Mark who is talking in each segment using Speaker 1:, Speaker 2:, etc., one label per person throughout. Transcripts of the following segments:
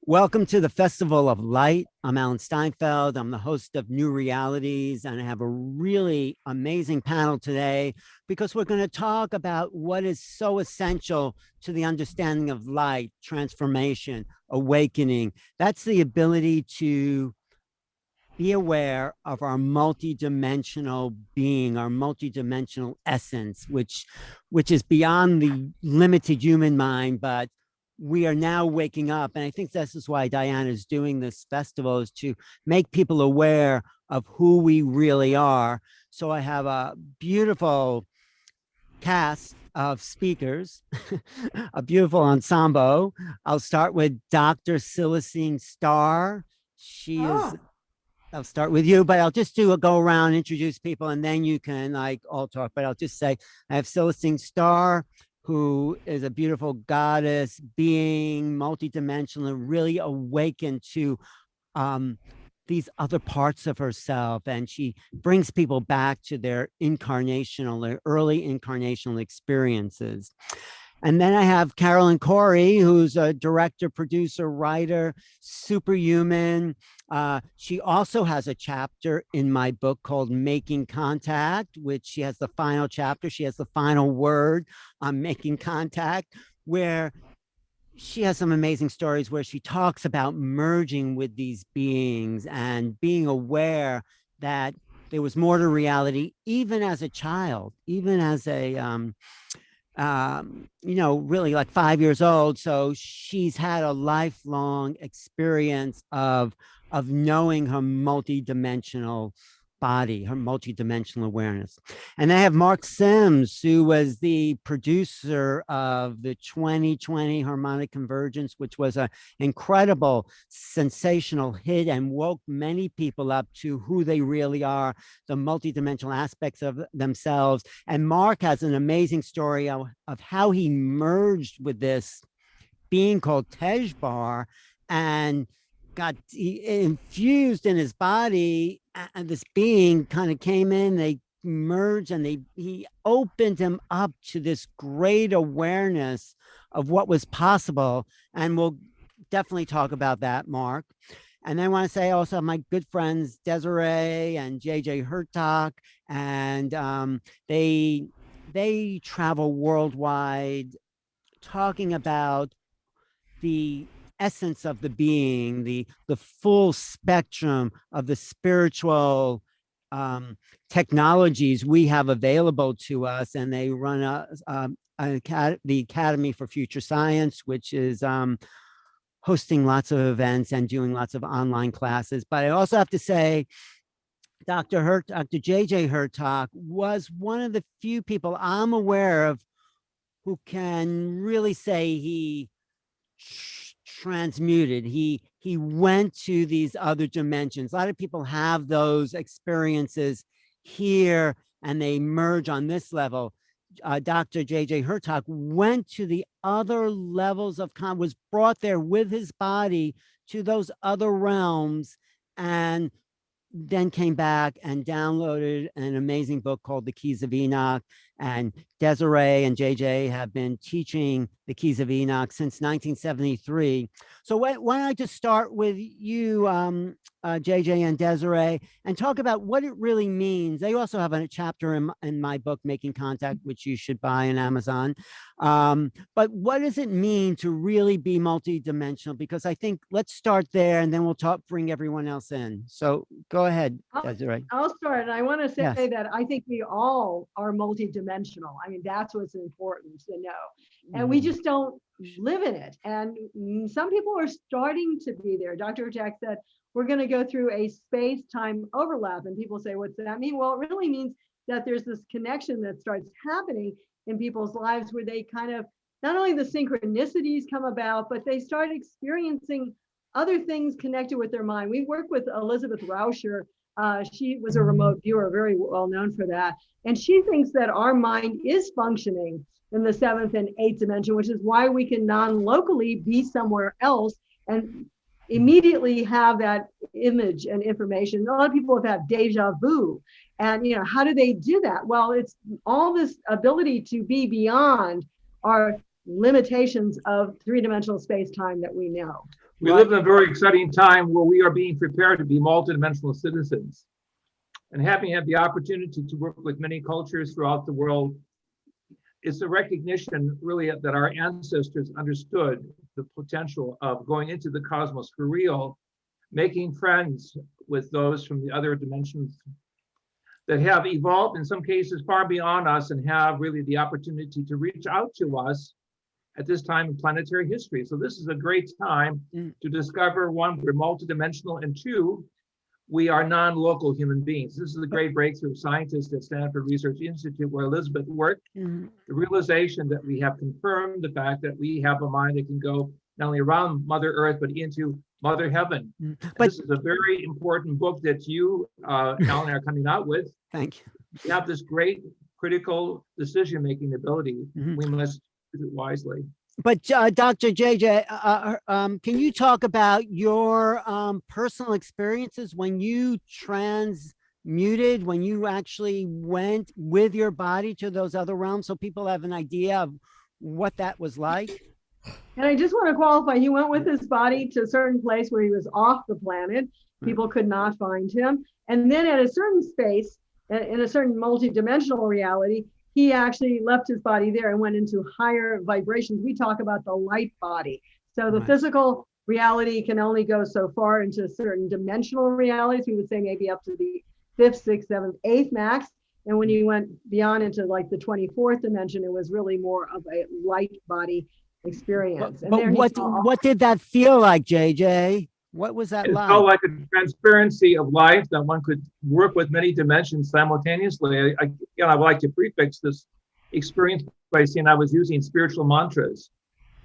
Speaker 1: Welcome to the Festival of Light. I'm Alan Steinfeld. I'm the host of New Realities, and I have a really amazing panel today because we're going to talk about what is so essential to the understanding of light, transformation, awakening. That's the ability to be aware of our multidimensional being, our multidimensional essence, which is beyond the limited human mind, but we are now waking up. And I think this is why Diana is doing this festival, is to make people aware of who we really are. So I have a beautiful cast of speakers, a beautiful ensemble. I'll start with Dr. Celestine Star. She is, I'll start with you, but I'll just do a go around, introduce people, and then you can all talk. But I'll just say I have Celestine Star, who is a beautiful goddess being, multidimensional, really awakened to these other parts of herself. And she brings people back to their early incarnational experiences. And then I have Caroline Cory, who's a director, producer, writer, superhuman. She also has a chapter in my book called Making Contact, which she has the final chapter. She has the final word on making contact, where she has some amazing stories where she talks about merging with these beings and being aware that there was more to reality, even as a child, even as a really like 5 years old. So she's had a lifelong experience of knowing her multidimensional body, her multidimensional awareness. And I have Mark Sims, who was the producer of the 2020 Harmonic Convergence, which was an incredible, sensational hit and woke many people up to who they really are, the multidimensional aspects of themselves. And Mark has an amazing story of how he merged with this being called Tejbar and got infused in his body, and this being kind of came in, they merged, and he opened him up to this great awareness of what was possible. And we'll definitely talk about that, Mark. And then I want to say also my good friends Desiree and Hurtak, and they travel worldwide talking about the essence of the being, the full spectrum of the spiritual technologies we have available to us. And they run the Academy for Future Science, which is hosting lots of events and doing lots of online classes. But I also have to say, Dr. Hurtak was one of the few people I'm aware of who can really say he transmuted. He went to these other dimensions. A lot of people have those experiences here and they merge on this level. Dr. Hurtak went to the other levels of was brought there with his body to those other realms, and then came back and downloaded an amazing book called The Keys of Enoch. And Desiree and JJ have been teaching the Keys of Enoch since 1973. So why don't I just start with you, JJ and Desiree, and talk about what it really means. They also have a chapter in my book, Making Contact, which you should buy on Amazon. But what does it mean to really be multidimensional? Because I think let's start there and then we'll bring everyone else in. So go ahead, Desiree.
Speaker 2: I'll start. And I want to say
Speaker 1: Yes.
Speaker 2: that I think we all are multidimensional. I mean, that's what's important to know. And we just don't live in it. And some people are starting to be there. Dr. Jack said, we're going to go through a space-time overlap. And people say, what's that mean? Well, it really means that there's this connection that starts happening in people's lives where they kind of, not only the synchronicities come about, but they start experiencing other things connected with their mind. We work with Elizabeth Rauscher. She was a remote viewer, very well known for that. And she thinks that our mind is functioning in the 7th and 8th dimension, which is why we can non-locally be somewhere else and immediately have that image and information. A lot of people have had deja vu. And how do they do that? Well, it's all this ability to be beyond our limitations of three-dimensional space-time that we know.
Speaker 3: We live in a very exciting time where we are being prepared to be multidimensional citizens. And having had the opportunity to work with many cultures throughout the world, it's a recognition really that our ancestors understood the potential of going into the cosmos for real, making friends with those from the other dimensions that have evolved in some cases far beyond us and have really the opportunity to reach out to us at this time in planetary history. So this is a great time to discover, one, we're multidimensional, and two, we are non-local human beings. This is a great breakthrough of scientists at Stanford Research Institute where Elizabeth worked. The realization that we have confirmed the fact that we have a mind that can go not only around Mother Earth, but into Mother Heaven. But this is a very important book that you, Alan, are coming out with.
Speaker 1: Thank you.
Speaker 3: We have this great critical decision-making ability. We must use it wisely.
Speaker 1: But Dr. JJ, can you talk about your personal experiences when you transmuted, when you actually went with your body to those other realms, so people have an idea of what that was like?
Speaker 2: And I just want to qualify, he went with his body to a certain place where he was off the planet. People could not find him. And then at a certain space, in a certain multidimensional reality, he actually left his body there and went into higher vibrations. We talk about the light body. So the physical reality can only go so far into certain dimensional realities. We would say maybe up to the 5th, 6th, 7th, 8th max. And when you went beyond into like the 24th dimension, it was really more of a light body experience.
Speaker 1: But what did that feel like, JJ? What was that like?
Speaker 3: It felt like a transparency of life that one could work with many dimensions simultaneously. I would like to prefix this experience by saying I was using spiritual mantras,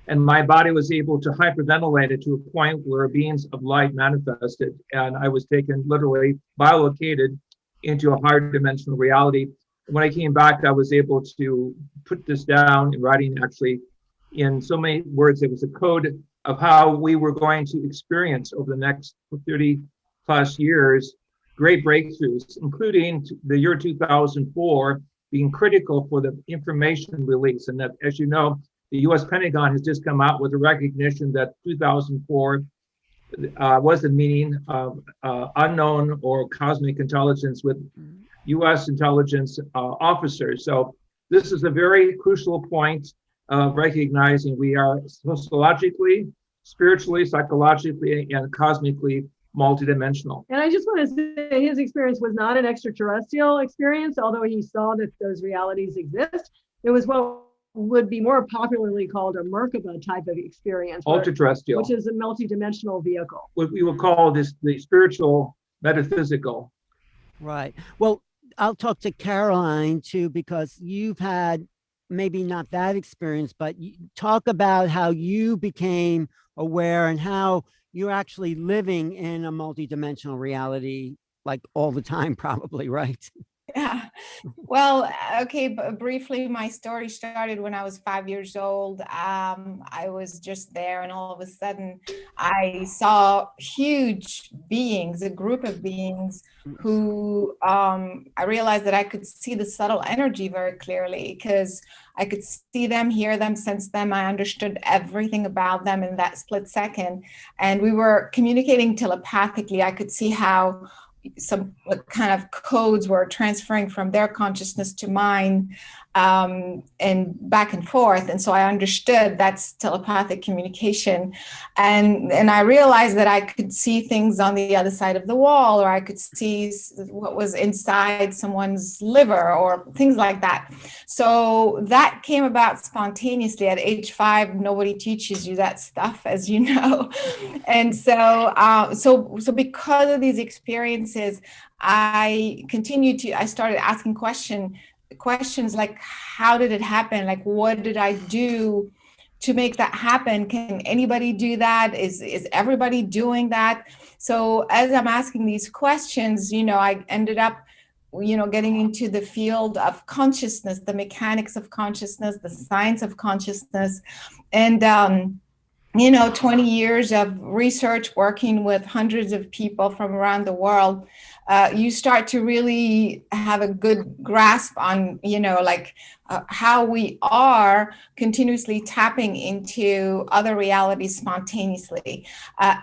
Speaker 3: and my body was able to hyperventilate it to a point where beings of light manifested, and I was taken literally bilocated into a higher dimensional reality. When I came back, I was able to put this down in writing, actually, in so many words. It was a code of how we were going to experience over the next 30 plus years, great breakthroughs, including the year 2004 being critical for the information release. And that, as you know, the US Pentagon has just come out with a recognition that 2004 was the meaning of unknown or cosmic intelligence with US intelligence officers. So this is a very crucial point of recognizing we are sociologically, spiritually, psychologically, and cosmically multidimensional.
Speaker 2: And I just want to say his experience was not an extraterrestrial experience, although he saw that those realities exist. It was what would be more popularly called a Merkaba type of experience.
Speaker 3: Ultra-terrestrial.
Speaker 2: Which is a multidimensional vehicle.
Speaker 3: What we will call this the spiritual metaphysical.
Speaker 1: Right. Well, I'll talk to Caroline too, because you've had maybe not that experience, but you talk about how you became aware and how you're actually living in a multidimensional reality, like all the time, probably, right?
Speaker 4: Yeah. Well, okay, but briefly, my story started when I was 5 years old. I was just there, and all of a sudden, I saw huge beings, a group of beings who I realized that I could see the subtle energy very clearly because I could see them, hear them, sense them. I understood everything about them in that split second. And we were communicating telepathically. I could see how some kind of codes were transferring from their consciousness to mine, and back and forth. And so I understood that's telepathic communication. And I realized that I could see things on the other side of the wall, or I could see what was inside someone's liver or things like that. So that came about spontaneously at age 5. Nobody teaches you that stuff, as you know. And so because of these experiences, I started asking questions like, how did it happen? Like, what did I do to make that happen? Can anybody do that? Is everybody doing that? So as I'm asking these questions, I ended up, getting into the field of consciousness, the mechanics of consciousness, the science of consciousness. And 20 years of research working with hundreds of people from around the world, you start to really have a good grasp on, how we are continuously tapping into other realities spontaneously.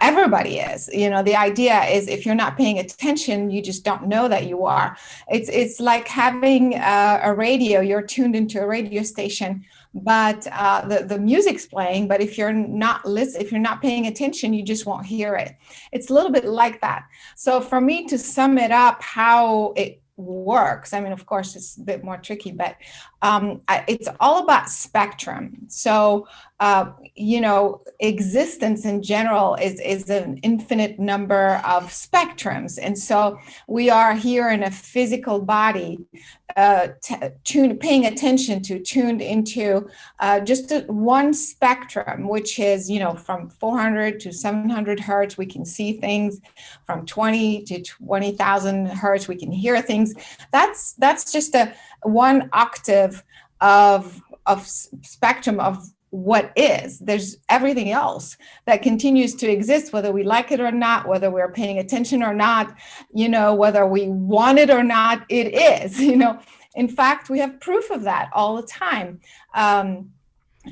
Speaker 4: Everybody is, the idea is if you're not paying attention, you just don't know that you are. It's like having a radio, you're tuned into a radio station, but the music's playing, but if you're not paying attention, you just won't hear it. It's a little bit like that. So for me to sum it up, how it works, I mean, of course, it's a bit more tricky, but it's all about spectrum. So, existence in general is an infinite number of spectrums. And so we are here in a physical body, paying attention to, tuned into just one spectrum, which is, from 400 to 700 hertz, we can see things. From 20 to 20,000 hertz, we can hear things. That's just one octave of spectrum of what is. There's everything else that continues to exist, whether we like it or not, whether we're paying attention or not, whether we want it or not, it is. In fact, we have proof of that all the time.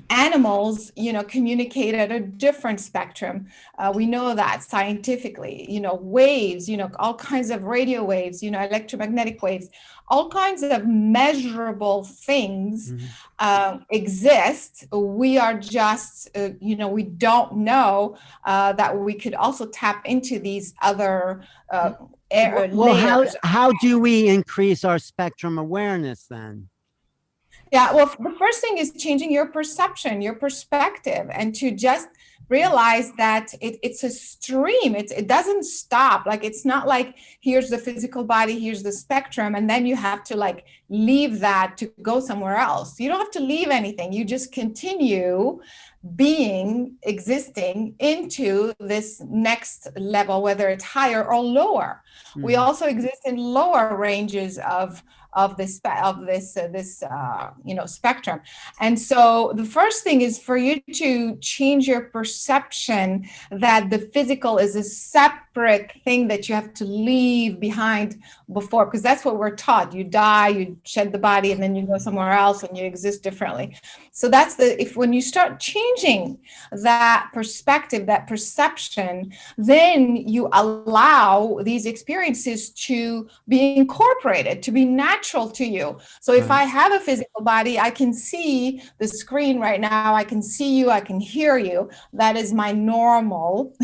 Speaker 4: Animals, communicate at a different spectrum. We know that scientifically, waves, all kinds of radio waves, electromagnetic waves, all kinds of measurable things exist. We are just, we don't know that we could also tap into these other layers.
Speaker 1: How do we increase our spectrum awareness then?
Speaker 4: Yeah, well, the first thing is changing your perception, your perspective, and to just realize that it's a stream. It doesn't stop. Like, it's not like here's the physical body, here's the spectrum, and then you have to leave that to go somewhere else. You don't have to leave anything. You just continue existing into this next level, whether it's higher or lower. Mm-hmm. We also exist in lower ranges of this spectrum. And so the first thing is for you to change your perception that the physical is a separate thing that you have to leave behind before, because that's what we're taught. You die, you shed the body, and then you go somewhere else and you exist differently. So that's when you start changing that perspective, that perception, then you allow these experiences to be incorporated, to be natural to you. So if I have a physical body, I can see the screen right now, I can see you, I can hear you. That is my normal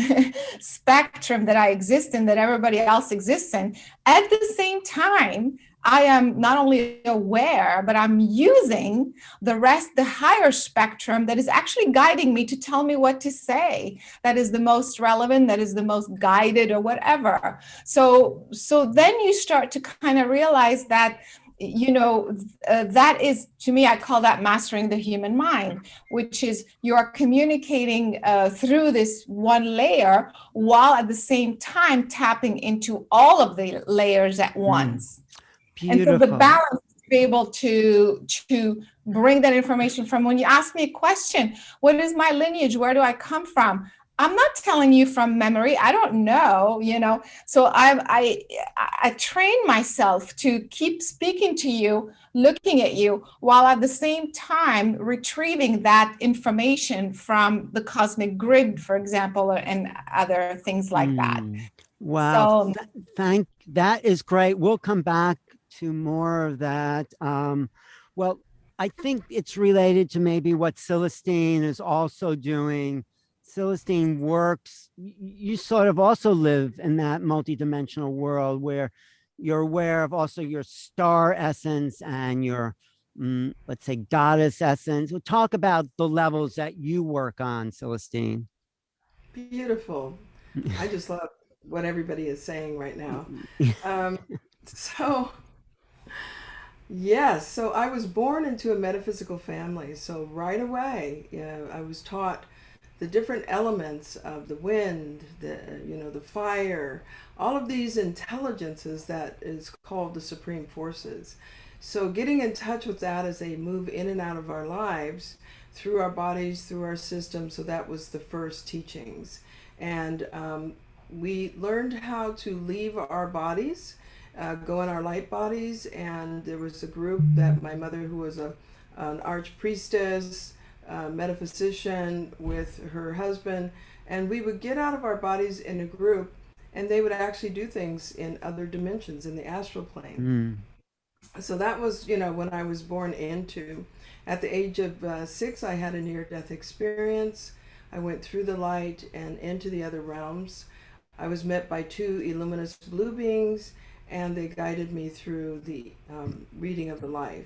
Speaker 4: spectrum that I exist in, that everybody else exists in. At the same time, I am not only aware, but I'm using the higher spectrum that is actually guiding me to tell me what to say, that is the most relevant, that is the most guided, or whatever. So then you start to kind of realize that, that is, to me, I call that mastering the human mind, which is you are communicating through this one layer while at the same time tapping into all of the layers at once. Beautiful. And so the balance is to be able to bring that information from, when you ask me a question, what is my lineage? Where do I come from? I'm not telling you from memory. I don't know, So I train myself to keep speaking to you, looking at you, while at the same time retrieving that information from the cosmic grid, for example, and other things like that.
Speaker 1: Wow. So, that is great. We'll come back to more of that. Well, I think it's related to maybe what Celestine is also doing. Celestine works, you sort of also live in that multidimensional world where you're aware of also your star essence and your, let's say, goddess essence. We'll talk about the levels that you work on, Celestine.
Speaker 5: Beautiful. I just love what everybody is saying right now. So I was born into a metaphysical family. So right away, I was taught the different elements of the wind, the fire, all of these intelligences that is called the supreme forces. So getting in touch with that as they move in and out of our lives, through our bodies, through our system. So that was the first teachings. And we learned how to leave our bodies, go in our light bodies. And there was a group that my mother, who was an archpriestess, metaphysician with her husband, and we would get out of our bodies in a group, and they would actually do things in other dimensions, in the astral plane. So that was, when I was born into. At the age of 6, I had a near-death experience. I went through the light and into the other realms. I was met by 2 luminous blue beings, and they guided me through the reading of the life,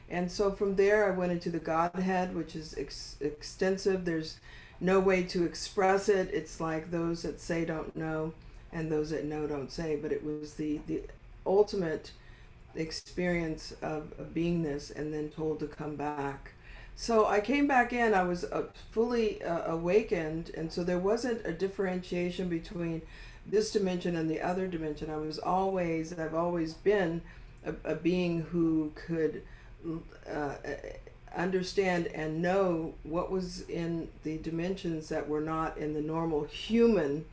Speaker 5: And so from there, I went into the Godhead, which is extensive. There's no way to express it. It's like those that say don't know, and those that know don't say. But it was the ultimate experience of beingness, and then told to come back. So I came back in. I was fully awakened, and so there wasn't a differentiation between this dimension and the other dimension. I've always been a being who could understand and know what was in the dimensions that were not in the normal human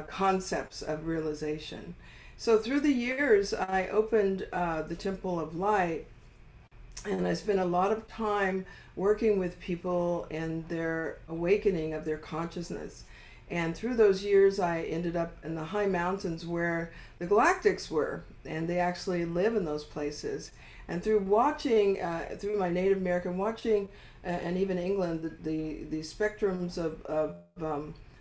Speaker 5: concepts of realization. So through the years, I opened the Temple of Light, and I spent a lot of time working with people in their awakening of their consciousness. And through those years, I ended up in the high mountains where the galactics were, and they actually live in those places. And through watching, through my Native American watching, and even England, the spectrums of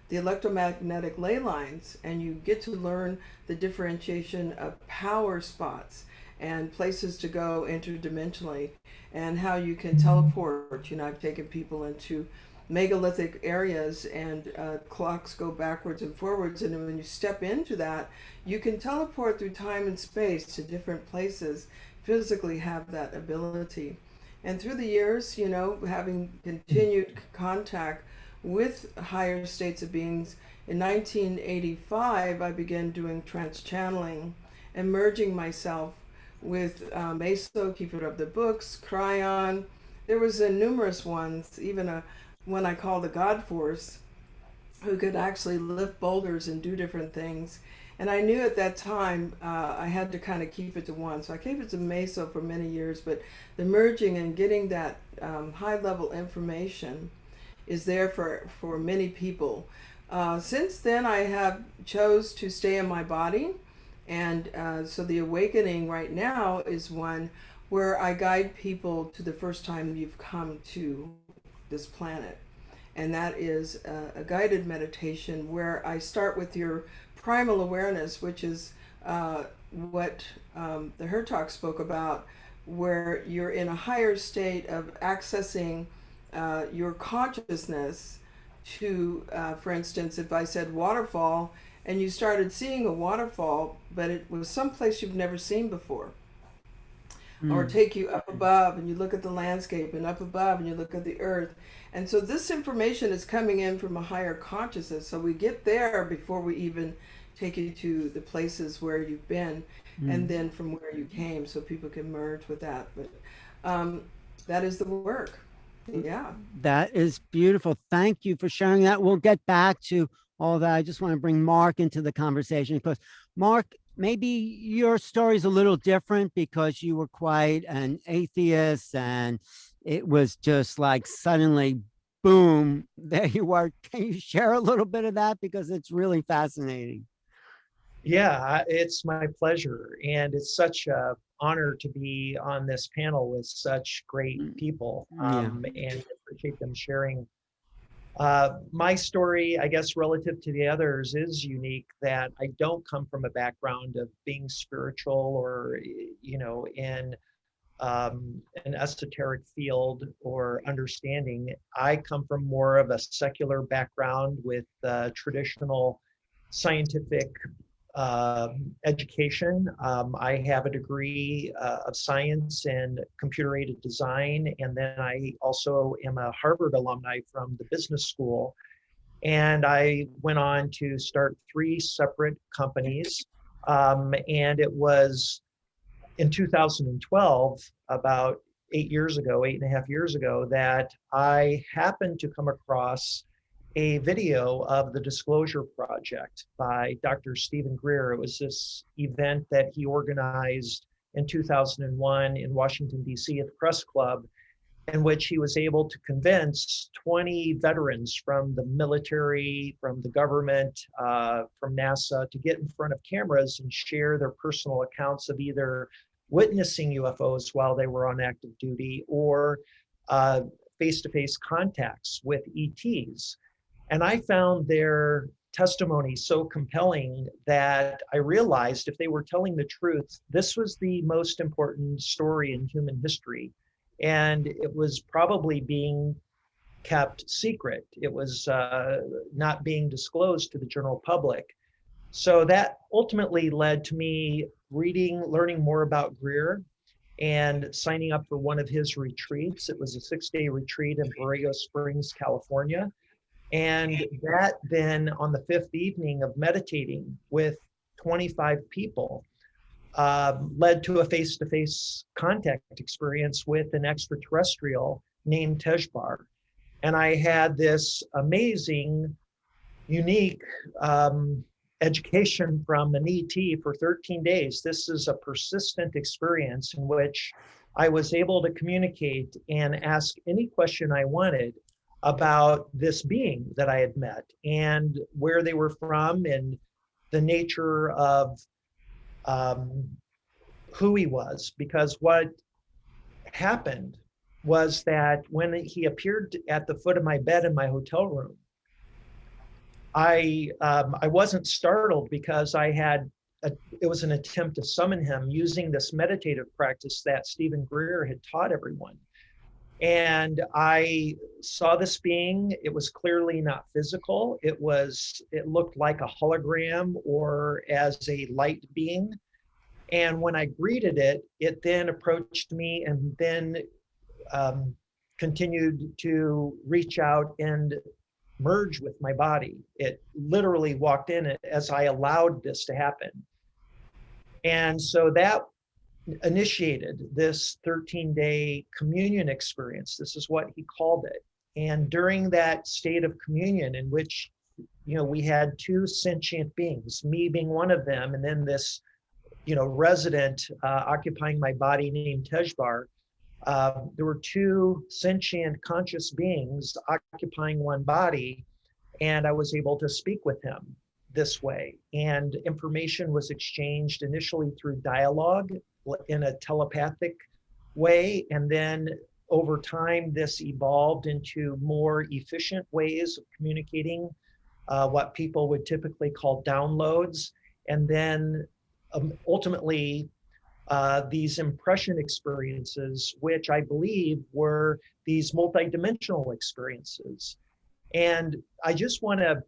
Speaker 5: the electromagnetic ley lines, and you get to learn the differentiation of power spots and places to go interdimensionally, and how you can teleport. I've taken people into megalithic areas, and clocks go backwards and forwards, and when you step into that, you can teleport through time and space to different places, physically have that ability. And through the years, having continued contact with higher states of beings, in 1985 I began doing trans-channeling and merging myself with Meso, Keeper of the Books, Cryon. There was numerous ones, even one I call the God Force, who could actually lift boulders and do different things. And I knew at that time I had to kind of keep it to one. So I kept it to Meso for many years, but the merging and getting that high-level information is there for many people. Since then, I have chose to stay in my body. And so the awakening right now is one where I guide people to the first time you've come to this planet. And that is a guided meditation where I start with your primal awareness, which is what the Hurtak spoke about, where you're in a higher state of accessing your consciousness to, for instance, if I said waterfall, and you started seeing a waterfall, but it was someplace you've never seen before. Or take you up above, and you look at the landscape, and up above, and you look at the earth. And so this information is coming in from a higher consciousness. So we get there before we even take you to the places where you've been, and then from where you came, so people can merge with that. But that is the work. Yeah.
Speaker 1: That is beautiful. Thank you for sharing that. We'll get back to all that. I just want to bring Mark into the conversation, because Mark, maybe your story is a little different because you were quite an atheist, and it was just like suddenly, boom, there you are. Can you share a little bit of that? Because it's really fascinating.
Speaker 6: Yeah, it's my pleasure. And it's such an honor to be on this panel with such great people, and appreciate them sharing. My story, I guess, relative to the others is unique, that I don't come from a background of being spiritual or, in an esoteric field or understanding. I come from more of a secular background with traditional scientific education. I have a degree of science and computer-aided design, and then I also am a Harvard alumni from the business school. And I went on to start 3 separate companies, and it was in 2012, about 8 and a half years ago, that I happened to come across a video of the Disclosure Project by Dr. Stephen Greer. It was this event that he organized in 2001 in Washington, D.C. at the Press Club, in which he was able to convince 20 veterans from the military, from the government, from NASA, to get in front of cameras and share their personal accounts of either witnessing UFOs while they were on active duty or face-to-face contacts with ETs. And I found their testimony so compelling that I realized if they were telling the truth, this was the most important story in human history. And it was probably being kept secret. It was not being disclosed to the general public. So that ultimately led to me learning more about Greer and signing up for one of his retreats. It was a 6-day retreat in Borrego Springs, California. And that then, on the 5th evening of meditating with 25 people, led to a face-to-face contact experience with an extraterrestrial named Tejbar. And I had this amazing, unique education from an ET for 13 days. This is a persistent experience in which I was able to communicate and ask any question I wanted about this being that I had met and where they were from and the nature of who he was. Because what happened was that when he appeared at the foot of my bed in my hotel room, I wasn't startled because it was an attempt to summon him using this meditative practice that Stephen Greer had taught everyone. And I saw this being. It was clearly not physical. It looked like a hologram or as a light being. And when I greeted it, it then approached me and then continued to reach out and merge with my body. It literally walked in as I allowed this to happen. And so that initiated this 13-day communion experience. This is what he called it. And during that state of communion, in which, we had 2 sentient beings, me being one of them, and then this, resident occupying my body named Tejbar, there were 2 sentient conscious beings occupying one body, and I was able to speak with him this way. And information was exchanged initially through dialogue in a telepathic way. And then over time, this evolved into more efficient ways of communicating, what people would typically call downloads. And then ultimately, these impression experiences, which I believe were these multidimensional experiences. And I just want to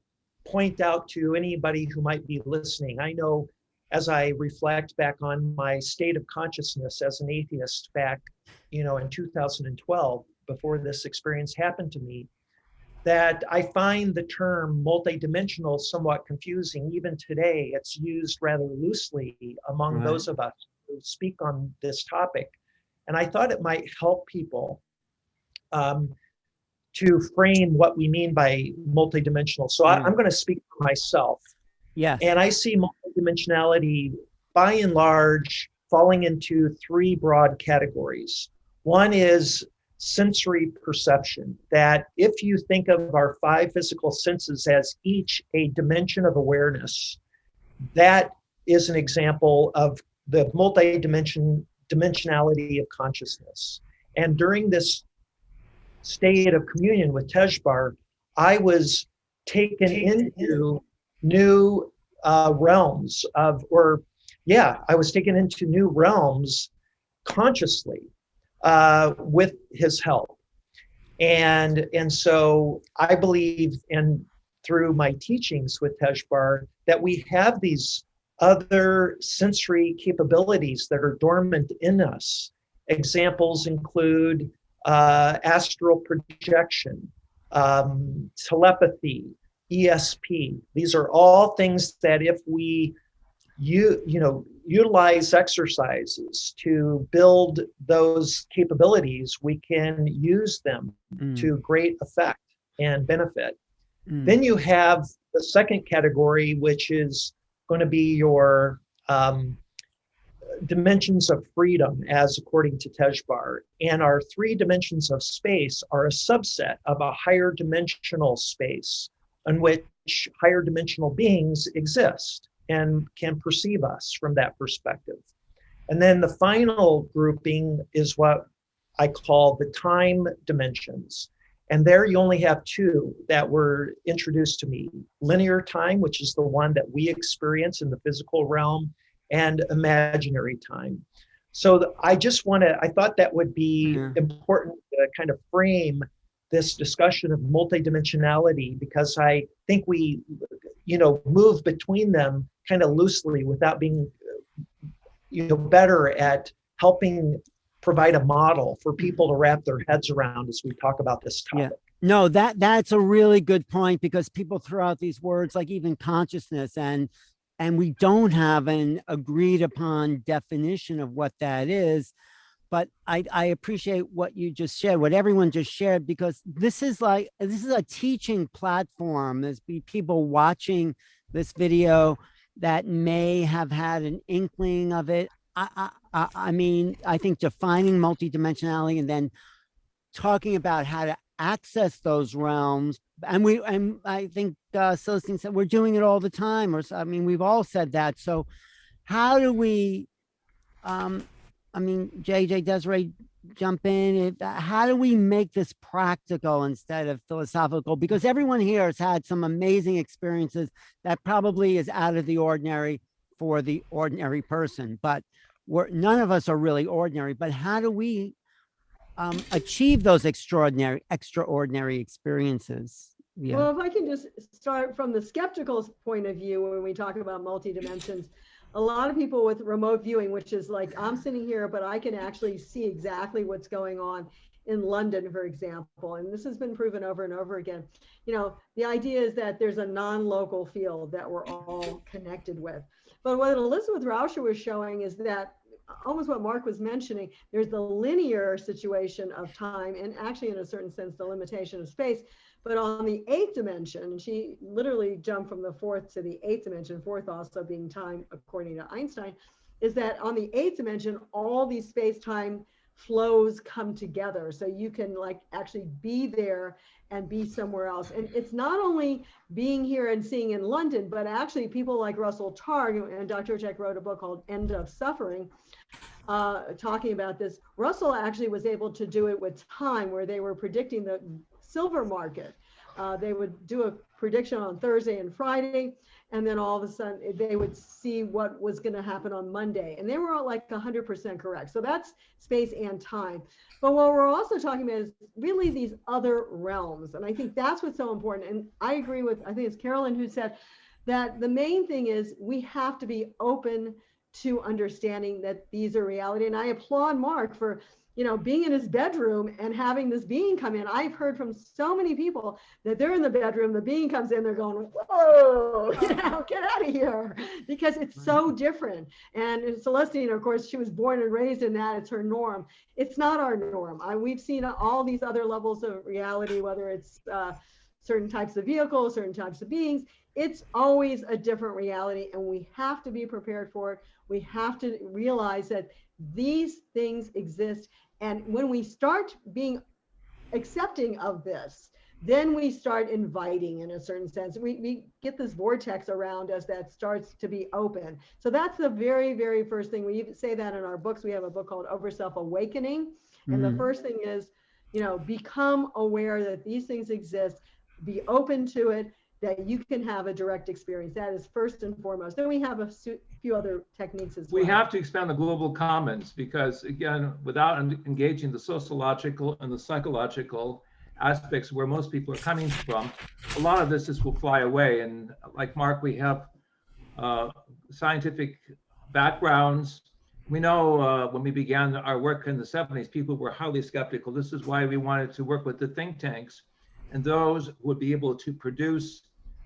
Speaker 6: point out to anybody who might be listening, I know as I reflect back on my state of consciousness as an atheist back, in 2012, before this experience happened to me, that I find the term multidimensional somewhat confusing. Even today, it's used rather loosely among those of us who speak on this topic. And I thought it might help people to frame what we mean by multidimensional. So I'm going to speak for myself.
Speaker 1: Yes.
Speaker 6: And I see multidimensionality, by and large, falling into 3 broad categories. One is sensory perception, that if you think of our 5 physical senses as each a dimension of awareness, that is an example of the dimensionality of consciousness. And during this state of communion with Tejbar, I was taken into new realms I was taken into new realms consciously with his help. And so I believe, and through my teachings with Tejbar, that we have these other sensory capabilities that are dormant in us. Examples include astral projection, telepathy, ESP. These are all things that if we utilize exercises to build those capabilities, we can use them to great effect and benefit. Then you have the second category, which is going to be your dimensions of freedom, as according to Tejbar. And our 3 dimensions of space are a subset of a higher dimensional space in which higher dimensional beings exist and can perceive us from that perspective. And then the final grouping is what I call the time dimensions. And there you only have 2 that were introduced to me: linear time, which is the one that we experience in the physical realm, and imaginary time. So I thought that would be important to kind of frame this discussion of multidimensionality, because I think we, move between them kind of loosely without being, better at helping provide a model for people to wrap their heads around as we talk about this topic.
Speaker 1: Yeah. No, that's a really good point, because people throw out these words like even consciousness, and we don't have an agreed upon definition of what that is. But I appreciate what you just shared, what everyone just shared, because this is a teaching platform. There's people watching this video that may have had an inkling of it. I mean, I think defining multidimensionality and then talking about how to access those realms. And I think Celestine said we're doing it all the time, we've all said that. So how do we, JJ, Desiree, jump in. How do we make this practical instead of philosophical? Because everyone here has had some amazing experiences that probably is out of the ordinary for the ordinary person, but none of us are really ordinary. But how do we achieve those extraordinary experiences? Yeah.
Speaker 2: Well, if I can just start from the skeptical point of view, when we talk about multi-dimensions, a lot of people with remote viewing, which is like, I'm sitting here, but I can actually see exactly what's going on in London, for example. And this has been proven over and over again. The idea is that there's a non-local field that we're all connected with. But what Elizabeth Rauscher was showing is that almost what Mark was mentioning, there's the linear situation of time, and actually in a certain sense, the limitation of space. But on the 8th dimension, she literally jumped from the 4th to the 8th dimension, 4th also being time, according to Einstein, is that on the 8th dimension, all these space-time flows come together. So you can actually be there and be somewhere else. And it's not only being here and seeing in London, but actually people like Russell Targ, and Dr. Hurtak wrote a book called End of Suffering, talking about this. Russell actually was able to do it with time, where they were predicting the silver market. They would do a prediction on Thursday and Friday, and then all of a sudden they would see what was going to happen on Monday, and they were all 100% correct. So that's space and time. But what we're also talking about is really these other realms, and I think that's what's so important. And I agree with, I think it's Caroline who said that the main thing is we have to be open to understanding that these are reality. And I applaud Mark for being in his bedroom and having this being come in. I've heard from so many people that they're in the bedroom, the being comes in, they're going, whoa, get out of here, because it's so different. And Celestine, of course, she was born and raised in that, it's her norm. It's not our norm. We've seen all these other levels of reality, whether it's certain types of vehicles, certain types of beings. It's always a different reality, and we have to be prepared for it. We have to realize that these things exist. And when we start being accepting of this, then we start inviting, in a certain sense. We get this vortex around us that starts to be open. So that's the very, very first thing. We say that in our books. We have a book called Over Self Awakening. And the first thing is, become aware that these things exist, be open to it, that you can have a direct experience. That is first and foremost. Then we have a few other techniques as well.
Speaker 3: We have to expand the global commons, because again, without engaging the sociological and the psychological aspects where most people are coming from, a lot of this will fly away. And like Mark, we have scientific backgrounds. We know when we began our work in the 70s, people were highly skeptical. This is why we wanted to work with the think tanks and those who would be able to produce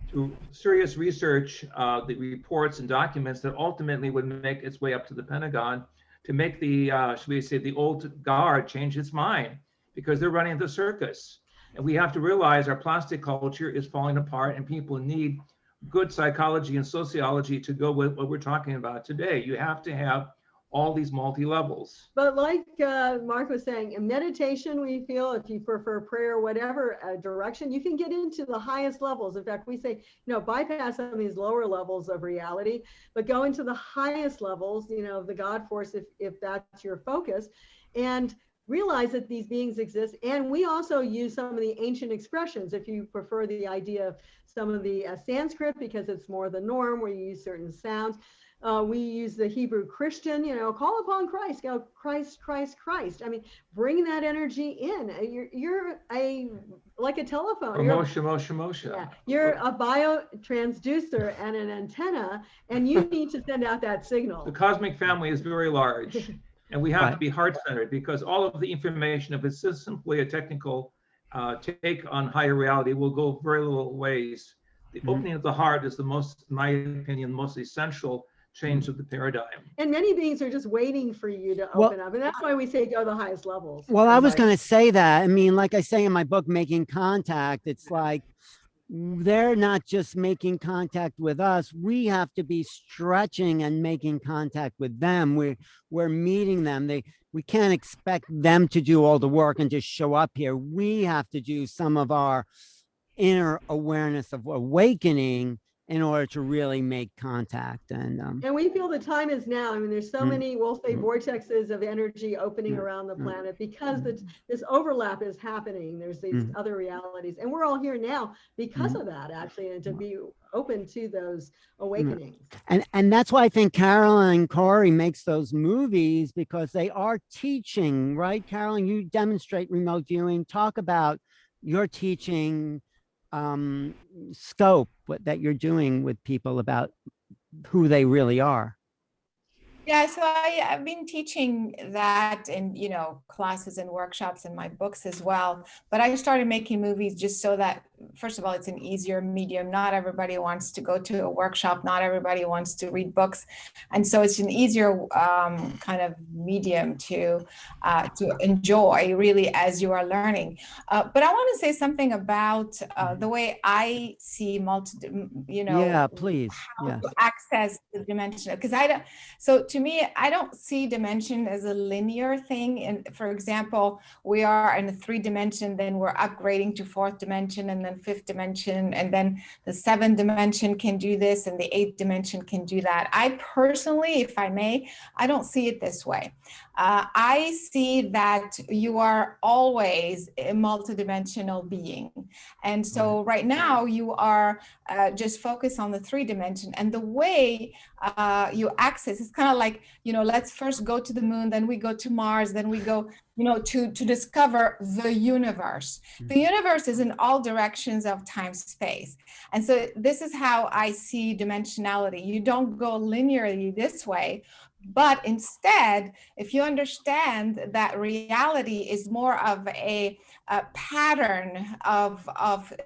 Speaker 3: through serious research, the reports and documents that ultimately would make its way up to the Pentagon to make the, should we say, the old guard change its mind, because they're running the circus. And we have to realize our plastic culture is falling apart, and people need good psychology and sociology to go with what we're talking about today. You have to have all these multi-levels.
Speaker 2: But like Mark was saying, in meditation, we feel, if you prefer prayer, whatever direction, you can get into the highest levels. In fact, we say, bypass some of these lower levels of reality, but go into the highest levels, of the God force, if that's your focus, and realize that these beings exist. And we also use some of the ancient expressions, if you prefer the idea of some of the Sanskrit, because it's more the norm, where you use certain sounds. We use the Hebrew Christian, call upon Christ, go Christ, Christ, Christ. I mean, bring that energy in. You're like a telephone.
Speaker 3: Moshe.
Speaker 2: Yeah, you're a biotransducer and an antenna, and you need to send out that signal.
Speaker 3: The cosmic family is very large, and we have to be heart-centered, because all of the information, if it's just simply a technical take on higher reality, will go very little ways. The opening of the heart is the most, in my opinion, most essential change of the paradigm.
Speaker 2: And many beings are just waiting for you to open up. And that's why we say go the highest levels.
Speaker 1: Well, I was going to say that. I mean, like I say in my book, Making Contact, it's like they're not just making contact with us. We have to be stretching and making contact with them. We're meeting them. We can't expect them to do all the work and just show up here. We have to do some of our inner awareness of awakening in order to really make contact. And
Speaker 2: we feel the time is now. I mean, there's so many, we'll say, vortexes of energy opening around the planet, because this overlap is happening. There's these other realities, and we're all here now because of that, actually, and to be open to those awakenings.
Speaker 1: And that's why I think Caroline Cory makes those movies, because they are teaching, right? Caroline, you demonstrate remote viewing. Talk about your teaching scope, that you're doing with people about who they really are.
Speaker 4: Yeah, so I've been teaching that in, classes and workshops in my books as well. But I started making movies just so that, first of all, it's an easier medium. Not everybody wants to go to a workshop. Not everybody wants to read books. And so it's an easier kind of medium to enjoy, really, as you are learning. But I want to say something about the way I see
Speaker 1: Yeah, please.
Speaker 4: How to access the dimension. Because to me, I don't see dimension as a linear thing. And for example, we are in a 3 dimension, then we're upgrading to 4th dimension, and then 5th dimension, and then the 7th dimension can do this, and the 8th dimension can do that. I personally, if I may, I don't see it this way. I see that you are always a multidimensional being. And so right now you are just focused on the 3 dimension, and the way you access is kind of like, let's first go to the moon, then we go to Mars, then we go, to discover the universe. The universe is in all directions of time, space. And so this is how I see dimensionality. You don't go linearly this way, but instead, if you understand that reality is more of a pattern of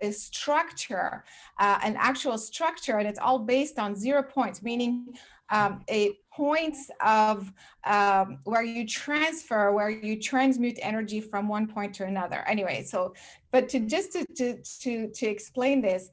Speaker 4: a structure, an actual structure, and it's all based on 0 points, meaning a points of where you transmute energy from one point to another. Anyway, so, but to explain this,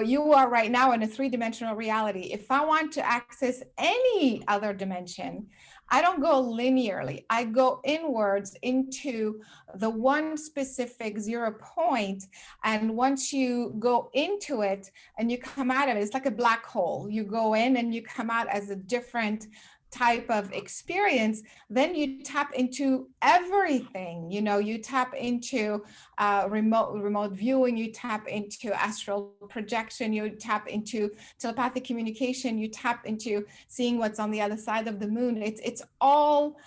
Speaker 4: you are right now in a 3-dimensional reality. If I want to access any other dimension, I don't go linearly. I go inwards into the one specific 0 point. And once you go into it and you come out of it, it's like a black hole. You go in and you come out as a different type of experience. Then you tap into everything. You tap into remote viewing, you tap into astral projection, you tap into telepathic communication, you tap into seeing what's on the other side of the moon. It's all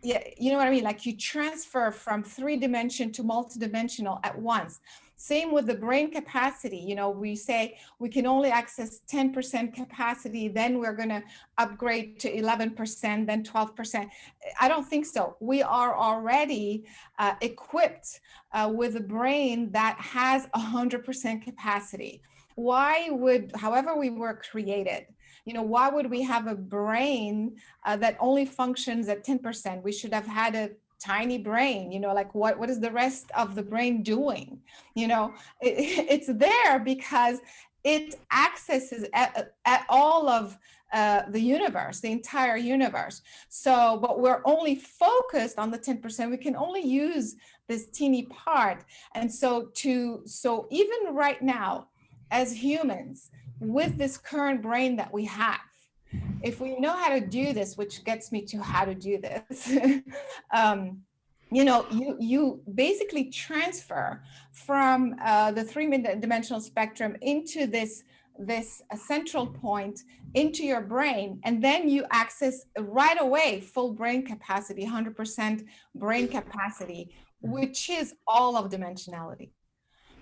Speaker 4: you know what I mean? Like you transfer from 3-dimension to multidimensional at once. Same with the brain capacity. We say we can only access 10% capacity, then we're going to upgrade to 11%, then 12%. I don't think so. We are already equipped with a brain that has 100% capacity. why would, however we were created, why would we have a brain that only functions at 10%? We should have had a tiny brain, like what is the rest of the brain doing? It's there because it accesses at all of the universe, the entire universe. So, but we're only focused on the 10%. We can only use this teeny part. And so even right now, as humans, with this current brain that we have, if we know how to do this, which gets me to how to do this, you basically transfer from the three-dimensional spectrum into this central point into your brain, and then you access right away full brain capacity, 100% brain capacity, which is all of dimensionality.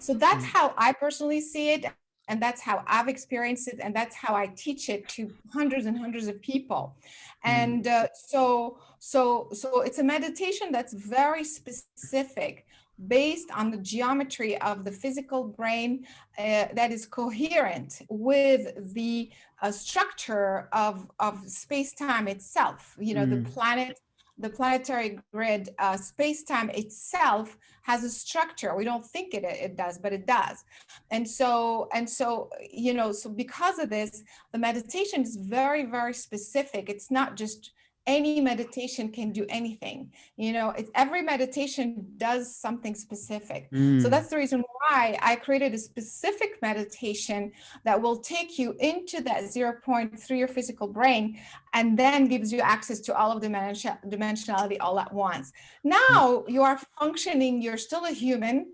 Speaker 4: So that's how I personally see it, and that's how I've experienced it, and that's how I teach it to hundreds and hundreds of people. And so it's a meditation that's very specific, based on the geometry of the physical brain, that is coherent with the structure of space-time itself. The planetary grid, space-time itself has a structure. We don't think it does, but it does. And so because of this, the meditation is very, very specific. It's not just any meditation can do anything. Every meditation does something specific. So that's the reason why I created a specific meditation that will take you into that 0 point through your physical brain, and then gives you access to all of the dimensionality all at once. Now you are functioning, you're still a human,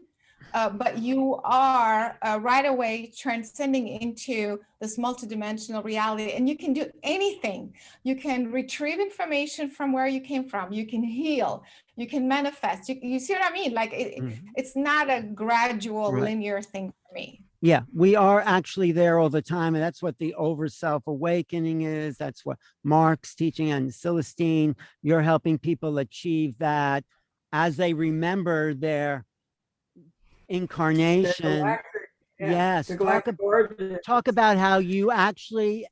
Speaker 4: but you are right away transcending into this multidimensional reality, and you can do anything. You can retrieve information from where you came from. You can heal. You can manifest. You see what I mean? Like it's not a gradual linear thing for me.
Speaker 1: Yeah, we are actually there all the time. And that's what the over self awakening is. That's what Mark's teaching, and Celestine, you're helping people achieve that as they remember their incarnation. Yes, talk about how you actually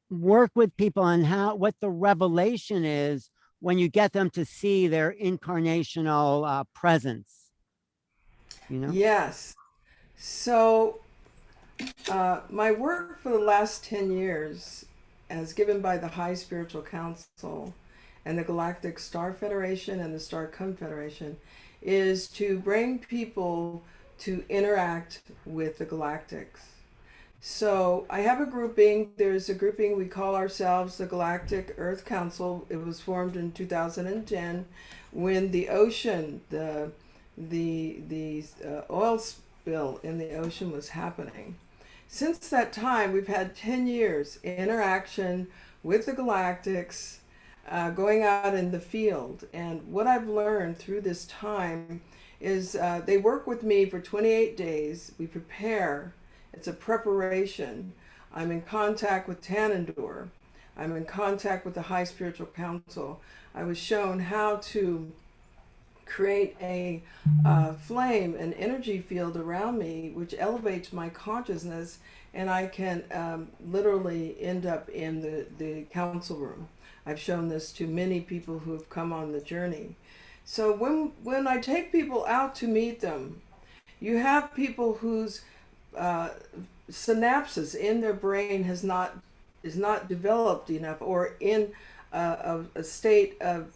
Speaker 1: work with people, and what the revelation is when you get them to see their incarnational presence.
Speaker 5: Yes. So my work for the last 10 years, as given by the High Spiritual Council and the Galactic Star Federation and the Star Confederation, is to bring people to interact with the galactics. So I have a grouping. There's a grouping, we call ourselves the Galactic Earth Council. It was formed in 2010 when the ocean, the oil spill in the ocean was happening. Since that time, we've had 10 years interaction with the galactics, going out in the field. And what I've learned through this time is they work with me for 28 days. We prepare. It's a preparation. I'm in contact with Tanandor. I'm in contact with the High Spiritual Council. I was shown how to create a flame, an energy field around me, which elevates my consciousness, and I can literally end up in the council room. I've shown this to many people who have come on the journey. So when I take people out to meet them, you have people whose synapses in their brain is not developed enough, or in a state of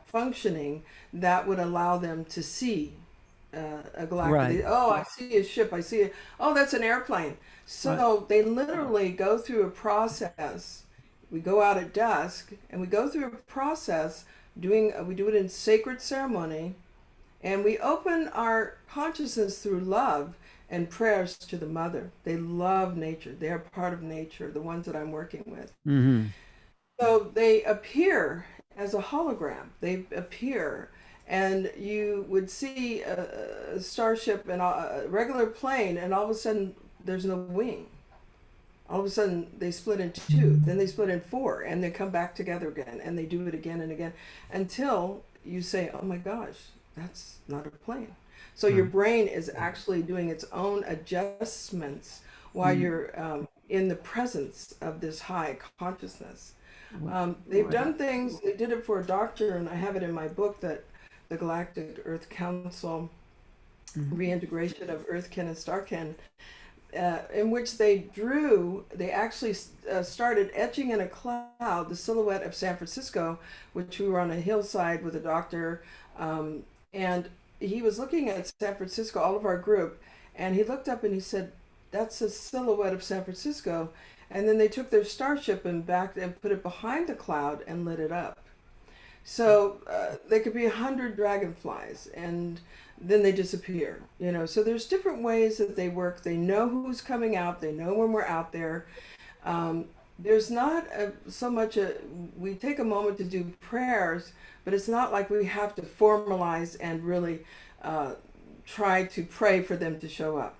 Speaker 5: functioning that would allow them to see a galactic.
Speaker 1: Right.
Speaker 5: Oh, I see a ship. I see oh, that's an airplane. So they literally go through a process. We go out at dusk and we go through a process we do it in sacred ceremony, and we open our consciousness through love and prayers to the mother. They love nature. They are part of nature, the ones that I'm working with.
Speaker 1: Mm-hmm.
Speaker 5: So they appear as a hologram. They appear, and you would see a starship and a regular plane, and all of a sudden there's no wing. All of a sudden they split in two, then they split in four, and they come back together again, and they do it again and again until you say, oh my gosh, that's not a plane. So your brain is actually doing its own adjustments while you're in the presence of this high consciousness. They've done things, they did it for a doctor, and I have it in my book, that the Galactic Earth Council reintegration of Earthkin and Starkin, in which they actually started etching in a cloud the silhouette of San Francisco, which we were on a hillside with a doctor, and he was looking at San Francisco, all of our group, and he looked up and he said, "That's a silhouette of San Francisco." And then they took their starship and back and put it behind the cloud and lit it up. So there could be 100 dragonflies, and then they disappear. So there's different ways that they work. They know who's coming out. They know when we're out there. There's not so much we take a moment to do prayers, but it's not like we have to formalize and really try to pray for them to show up,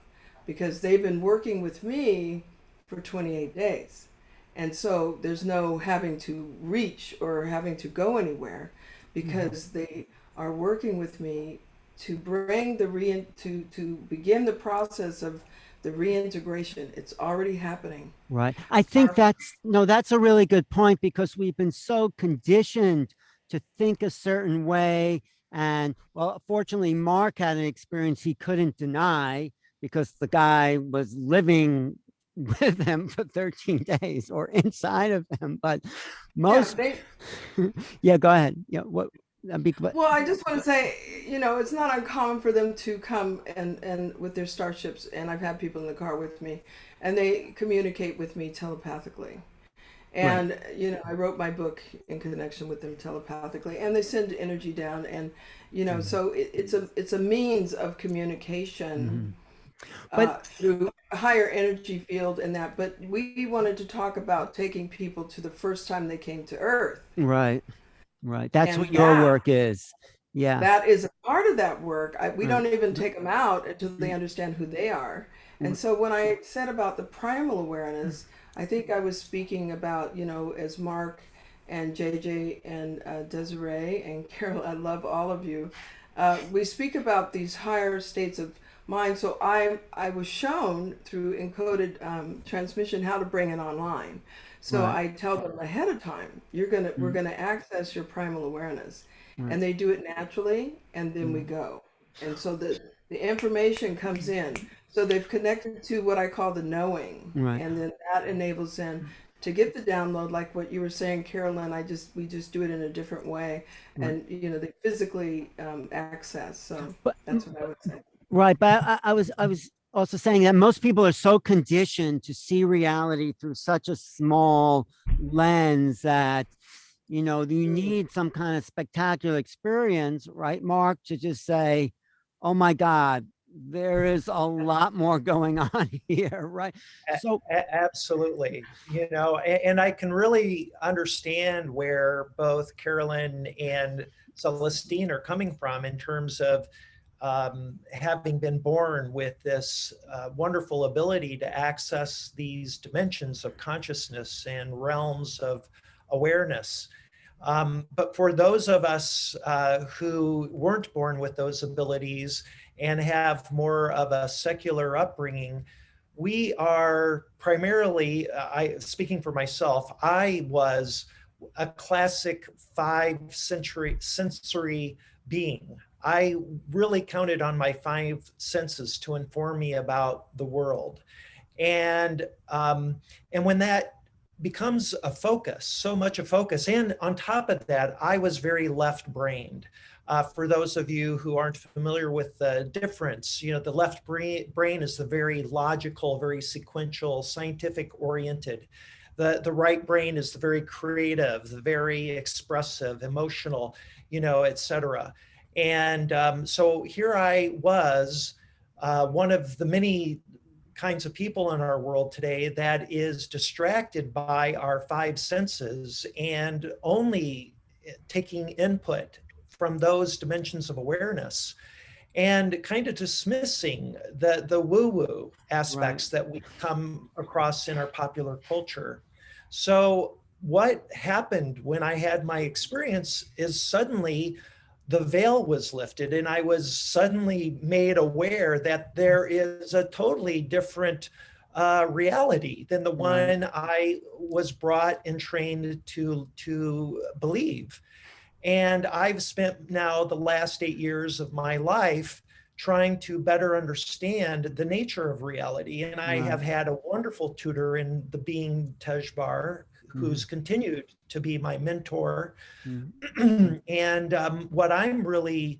Speaker 5: because they've been working with me for 28 days. And so there's no having to reach or having to go anywhere, because they are working with me to bring to begin the process of the reintegration. It's already happening.
Speaker 1: Right. I think that's a really good point, because we've been so conditioned to think a certain way. And well, fortunately, Mark had an experience he couldn't deny, because the guy was living with him for 13 days or inside of him. But most, yeah, go ahead. Yeah. Well,
Speaker 5: I just want to say, it's not uncommon for them to come and with their starships, and I've had people in the car with me, and they communicate with me telepathically. And, I wrote my book in connection with them telepathically, and they send energy down, and, so it's a means of communication through a higher energy field and that. But we wanted to talk about taking people to the first time they came to Earth.
Speaker 1: Right. That's what your work is. Yeah.
Speaker 5: That is a part of that work. We don't even take them out until they understand who they are. And so when I said about the primal awareness, I think I was speaking about, as Mark and JJ and Desiree and Carol, I love all of you. We speak about these higher states of mind. So I was shown through encoded transmission how to bring it online. So I tell them ahead of time, we're gonna access your primal awareness, and they do it naturally, and then we go. And so the information comes in. So they've connected to what I call the knowing, and then that enables them to get the download, like what you were saying, Caroline. We just do it in a different way, and they physically access. So that's what I would say.
Speaker 1: Right, but I was also saying that most people are so conditioned to see reality through such a small lens that, you need some kind of spectacular experience, right, Mark, to just say, oh my God, there is a lot more going on here, right? So
Speaker 6: absolutely, and I can really understand where both Carolyn and Celestine are coming from in terms of having been born with this wonderful ability to access these dimensions of consciousness and realms of awareness. But for those of us who weren't born with those abilities and have more of a secular upbringing, we are primarily, speaking for myself, I was a classic 5 sensory being. I really counted on my 5 senses to inform me about the world. And when that becomes a focus, so much a focus, and on top of that, I was very left-brained. For those of you who aren't familiar with the difference, the left brain is the very logical, very sequential, scientific-oriented. The right brain is the very creative, the very expressive, emotional, et cetera. And so here I was, one of the many kinds of people in our world today that is distracted by our 5 senses and only taking input from those dimensions of awareness, and kind of dismissing the woo-woo aspects that we come across in our popular culture. So what happened when I had my experience is suddenly the veil was lifted, and I was suddenly made aware that there is a totally different reality than the one I was brought and trained to believe. And I've spent now the last 8 years of my life trying to better understand the nature of reality. And I have had a wonderful tutor in the being Tejbar, who's continued to be my mentor. And what I'm really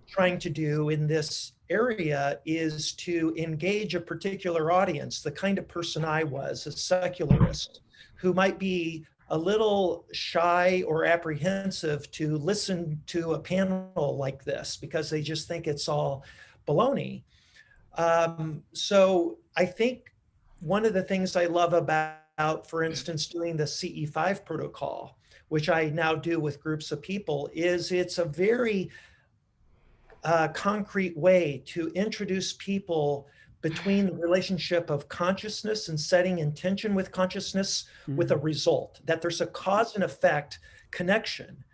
Speaker 6: trying to do in this area is to engage a particular audience, the kind of person I was, a secularist, who might be a little shy or apprehensive to listen to a panel like this because they just think it's all baloney. So I think one of the things I love about, for instance, doing the CE5 protocol, which I now do with groups of people, is it's a very concrete way to introduce people between the relationship of consciousness and setting intention with consciousness with a result, that there's a cause and effect connection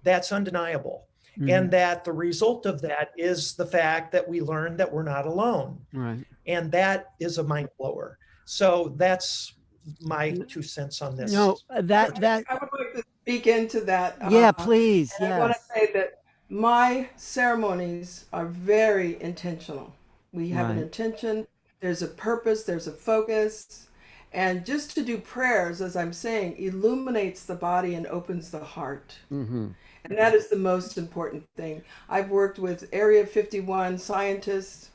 Speaker 6: that's undeniable. And that the result of that is the fact that we learn that we're not alone. And that is a mind blower. So that's my 2 cents on this.
Speaker 1: No,
Speaker 5: I would like to speak into that.
Speaker 1: Yeah, please.
Speaker 5: I want to say that my ceremonies are very intentional. We have an intention, there's a purpose, there's a focus. And just to do prayers, as I'm saying, illuminates the body and opens the heart. And that is the most important thing. I've worked with Area 51 scientists.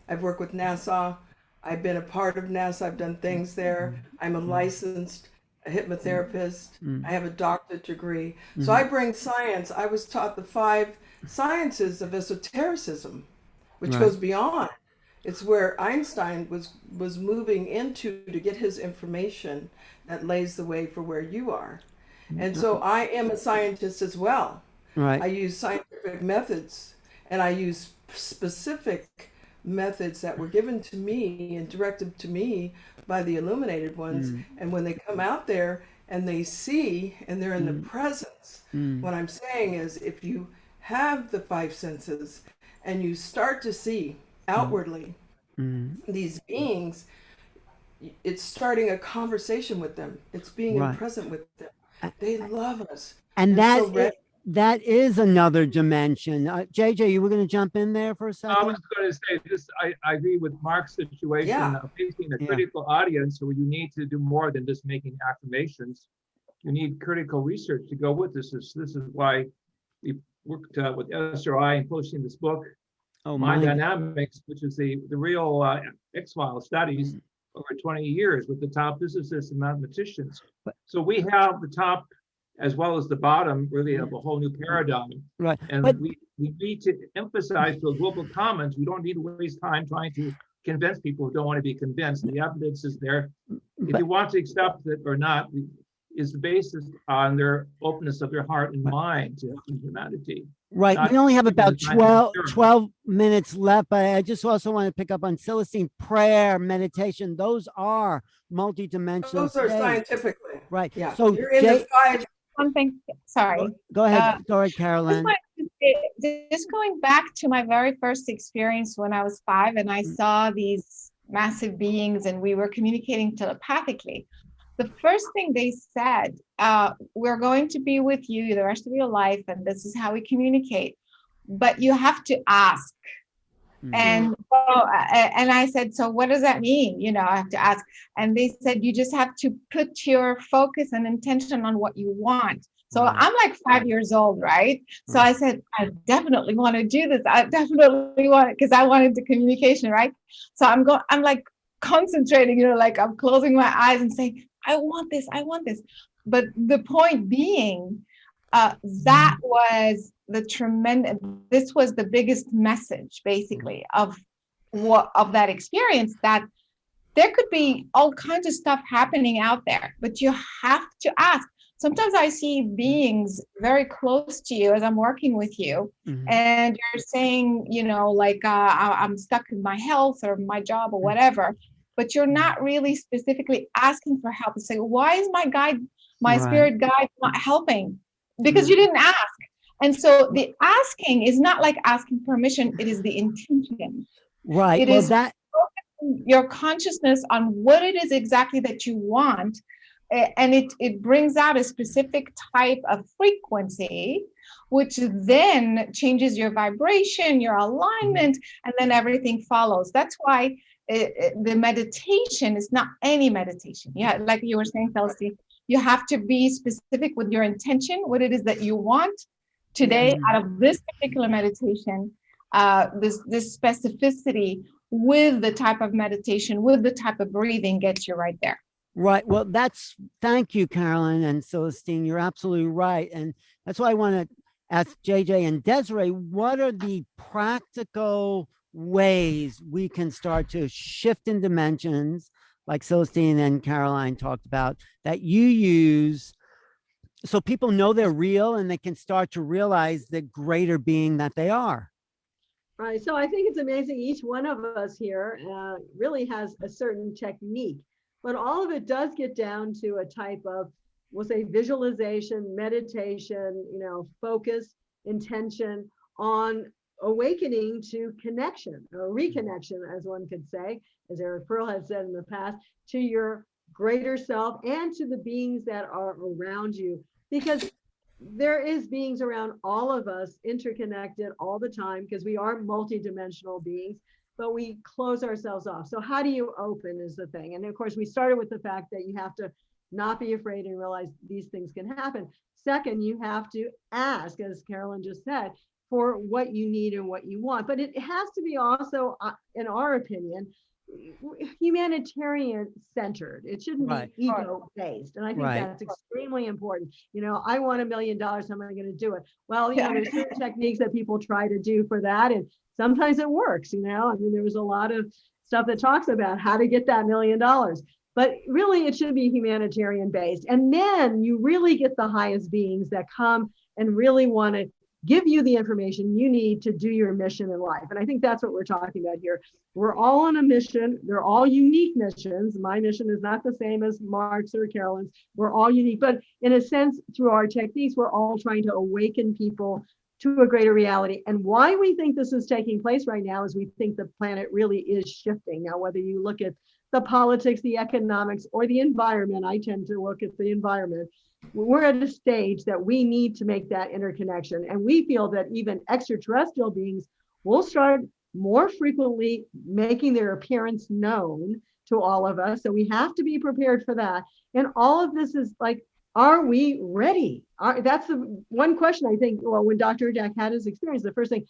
Speaker 5: I've worked with NASA. I've been a part of NASA. I've done things there. I'm a licensed hypnotherapist. I have a doctorate degree. So I bring science. I was taught the 5 sciences of esotericism, which goes beyond. It's where Einstein was moving into to get his information that lays the way for where you are. And so I am a scientist as well. I use scientific methods, and I use specific methods that were given to me and directed to me by the illuminated ones. And when they come out there and they see and they're in the presence, what I'm saying is, if you have the 5 senses and you start to see outwardly these beings, it's starting a conversation with them. It's being present with them. They love us.
Speaker 1: And that is another dimension. JJ, you were going to jump in there for a second?
Speaker 3: I was going to say this. I agree with Mark's situation of facing a critical audience where you need to do more than just making affirmations. You need critical research to go with this. This is why we worked with SRI and posting this book, Mind Dynamics, which is the real X-Files studies over 20 years with the top physicists and mathematicians. So we have the top as well as the bottom really of a whole new paradigm. And we need to emphasize to a global commons, we don't need to waste time trying to convince people who don't want to be convinced. The evidence is there. If you want to accept it or not, is the basis on their openness of their heart and mind to humanity.
Speaker 1: We only have about 12 minutes left, but I just also want to pick up on Celestine, prayer, meditation. Those are multidimensional
Speaker 5: Those are scientifically.
Speaker 1: Yeah.
Speaker 5: So you're in the 5.
Speaker 4: Something, sorry.
Speaker 1: Go ahead, Caroline.
Speaker 4: Just going back to my very first experience when I was 5 and I saw these massive beings and we were communicating telepathically. The first thing they said, we're going to be with you the rest of your life, and this is how we communicate, but you have to ask. And I said, so what does that mean? I have to ask. And they said, you just have to put your focus and intention on what you want. So I'm like 5 years old, right? So I said, I definitely want to do this. I definitely want it because I wanted the communication, right? So I'm like concentrating, like I'm closing my eyes and saying, I want this. But the point being, that was this was the biggest message basically of that experience, that there could be all kinds of stuff happening out there, but you have to ask. Sometimes I see beings very close to you as I'm working with you, and you're saying, I'm stuck in my health or my job or whatever, but you're not really specifically asking for help. And say, why is my spirit guide not helping? Because you didn't ask. And so the asking is not like asking permission, it is the intention.
Speaker 1: It is focusing
Speaker 4: your consciousness on what it is exactly that you want, and it brings out a specific type of frequency, which then changes your vibration, your alignment, and then everything follows. That's why the meditation is not any meditation. Yeah, like you were saying, Celestine, you have to be specific with your intention, what it is that you want today out of this particular meditation, this specificity with the type of meditation, with the type of breathing gets you right there.
Speaker 1: Right. Well, thank you, Caroline and Celestine. You're absolutely right. And that's why I want to ask JJ and Desiree, what are the practical ways we can start to shift in dimensions, like Celestine and Caroline talked about, that you use so people know they're real and they can start to realize the greater being that they are?
Speaker 2: Right. So I think it's amazing. Each one of us here really has a certain technique, but all of it does get down to a type of, we'll say, visualization, meditation, focus, intention on awakening to connection or reconnection, as one could say, as Eric Pearl has said in the past, to your greater self and to the beings that are around you, because there is beings around all of us interconnected all the time, because we are multidimensional beings, but we close ourselves off. So how do you open is the thing. And of course, we started with the fact that you have to not be afraid and realize these things can happen. Second, you have to ask, as Carolyn just said, for what you need and what you want. But it has to be also, in our opinion, humanitarian centered. It shouldn't be ego based. And I think that's extremely important. I want $1 million. How am I going to do it? Well, there's certain techniques that people try to do for that. And sometimes it works, there was a lot of stuff that talks about how to get that $1 million. But really, it should be humanitarian based. And then you really get the highest beings that come and really want to give you the information you need to do your mission in life. And I think that's what we're talking about here. We're all on a mission. They're all unique missions. My mission is not the same as Mark's or Carolyn's. We're all unique. But in a sense, through our techniques, we're all trying to awaken people to a greater reality. And why we think this is taking place right now is we think the planet really is shifting. Now, whether you look at the politics, the economics, or the environment, I tend to look at the environment. We're at a stage that we need to make that interconnection. And we feel that even extraterrestrial beings will start more frequently making their appearance known to all of us. So we have to be prepared for that. And all of this is like, are we ready? That's the one question I think, well, when Dr. Hurtak had his experience, the first thing,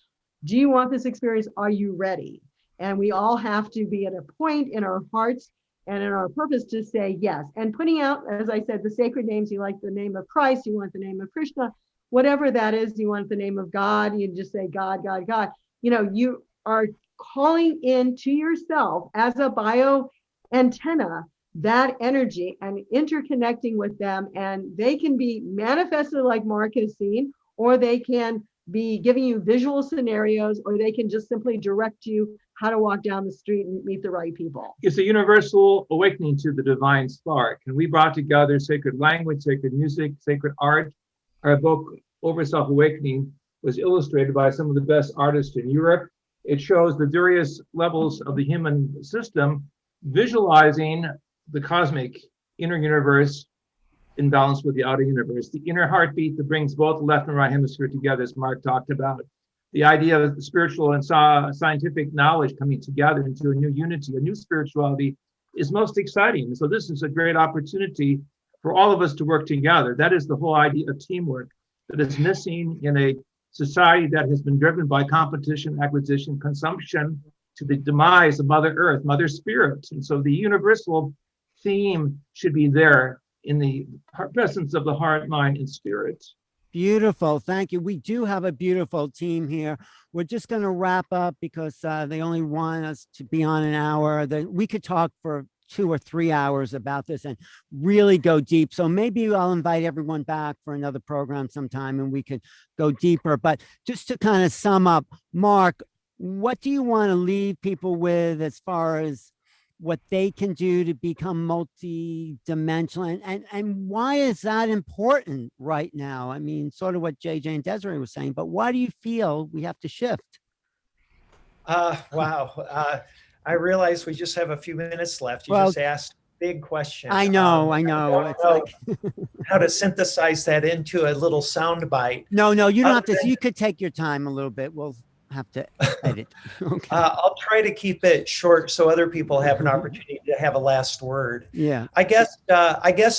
Speaker 2: do you want this experience? Are you ready? And we all have to be at a point in our hearts and in our purpose to say yes. And putting out, as I said, the sacred names, you like the name of Christ, you want the name of Krishna, whatever that is, you want the name of God, you just say God, God, God. You are calling in to yourself as a bio antenna, that energy, and interconnecting with them. And they can be manifested like Mark has seen, or they can be giving you visual scenarios, or they can just simply direct you how to walk down the street and meet the right people.
Speaker 3: It's a universal awakening to the divine spark. And we brought together sacred language, sacred music, sacred art. Our book, Over Self-Awakening, was illustrated by some of the best artists in Europe. It shows the various levels of the human system, visualizing the cosmic inner universe in balance with the outer universe, the inner heartbeat that brings both the left and right hemisphere together, as Mark talked about. The idea of spiritual and scientific knowledge coming together into a new unity, a new spirituality, is most exciting. So this is a great opportunity for all of us to work together. That is the whole idea of teamwork that is missing in a society that has been driven by competition, acquisition, consumption, to the demise of Mother Earth, Mother Spirit. And so the universal theme should be there in the presence of the heart, mind, and spirit.
Speaker 1: Beautiful. Thank you. We do have a beautiful team here. We're just going to wrap up because they only want us to be on an hour. We could talk for 2 or 3 hours about this and really go deep. So maybe I'll invite everyone back for another program sometime and we could go deeper. But just to kind of sum up, Mark, what do you want to leave people with as far as what they can do to become multi-dimensional, and why is that important right now? I mean, sort of what JJ and Desiree was saying, but why do you feel we have to shift?
Speaker 6: Wow. I realize we just have a few minutes left. You
Speaker 1: Well,
Speaker 6: just asked a big question.
Speaker 1: I know.
Speaker 6: I don't
Speaker 1: It's
Speaker 6: know
Speaker 1: like
Speaker 6: how to synthesize that into a little sound bite.
Speaker 1: no, you don't have to.
Speaker 6: Other
Speaker 1: You could take your time a little bit. We'll have to edit. Okay.
Speaker 6: I'll try to keep it short so other people have an opportunity to have a last word.
Speaker 1: Yeah.
Speaker 6: I guess